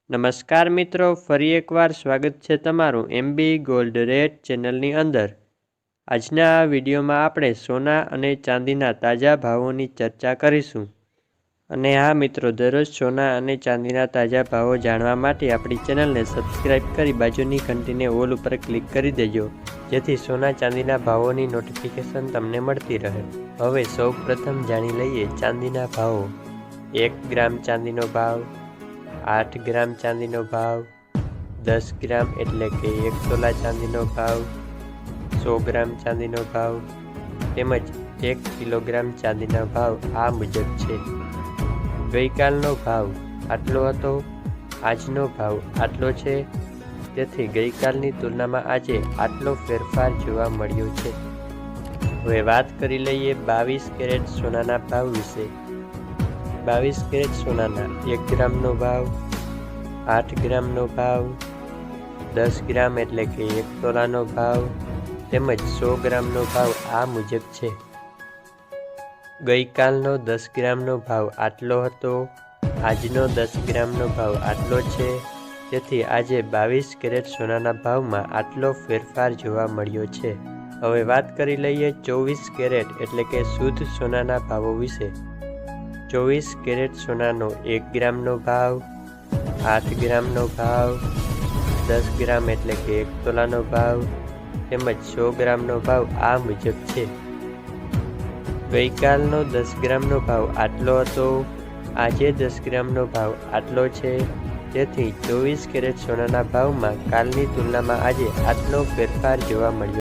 નમસ્કાર મિત્રો, ફરી એકવાર સ્વાગત છે તમારું એમબી ગોલ્ડ રેટ ચેનલની અંદર। આજના આ વિડીયોમાં આપણે સોના અને ચાંદીના તાજા ભાવોની ચર્ચા કરીશું। અને હા મિત્રો, દરરોજ સોના અને ચાંદીના તાજા ભાવો જાણવા માટે આપણી ચેનલને સબસ્ક્રાઇબ કરી બાજુની ઘંટીને ઓલ ઉપર ક્લિક કરી દેજો, જેથી સોના ચાંદીના ભાવોની નોટિફિકેશન તમને મળતી રહે। હવે સૌ પ્રથમ જાણી લઈએ ચાંદીના ભાવો। 1 ગ્રામ ચાંદીનો ભાવ, 8 ગ્રામ ચાંદીનો ભાવ, 10 ગ્રામ એટલે કે 1 તોલા ચાંદીનો ભાવ, 100 ગ્રામ ચાંદીનો ભાવ તેમજ 1 કિલોગ્રામ ચાંદીના ભાવ આ મુજબ છે। ગઈકાલનો ભાવ આટલો હતો, આજનો ભાવ આટલો છે, તેથી ગઈકાલની તુલનામાં આજે આટલો ફેરફાર જોવા મળ્યો છે। હવે વાત કરી લઈએ 22 કેરેટ સોનાના ભાવ વિશે। 22 કેરેટ સોનાના 1 ગ્રામનો ભાવ, 8 ગ્રામનો ભાવ, 10 ગ્રામ એટલે કે 1 તોલાનો ભાવ તેમજ 100 ગ્રામનો ભાવ આ મુજબ છે। ગઈકાલનો 10 ગ્રામનો ભાવ આટલો હતો, આજનો 10 ગ્રામનો ભાવ આટલો છે, તેથી આજે 22 કેરેટ સોનાના ભાવમાં આટલો ફેરફાર જોવા મળ્યો છે। હવે વાત કરી લઈએ 24 કેરેટ એટલે કે શુદ્ધ સોનાના ભાવો વિશે। 24 કેરેટ સોનાનો 1 ગ્રામનો ભાવ, 8 ગ્રામનો ભાવ, 10 ગ્રામ એટલે કે 1 તોલાનો ભાવ તેમજ 100 ગ્રામનો ભાવ આ મુજબ છે। ગઈકાલનો 10 ગ્રામનો ભાવ આટલો હતો, આજે 10 ગ્રામનો ભાવ આટલો છે, તેથી 24 કેરેટ સોનાના ભાવમાં કાલની તુલનામાં આજે આટલો ફેરફાર જોવા મળ્યો।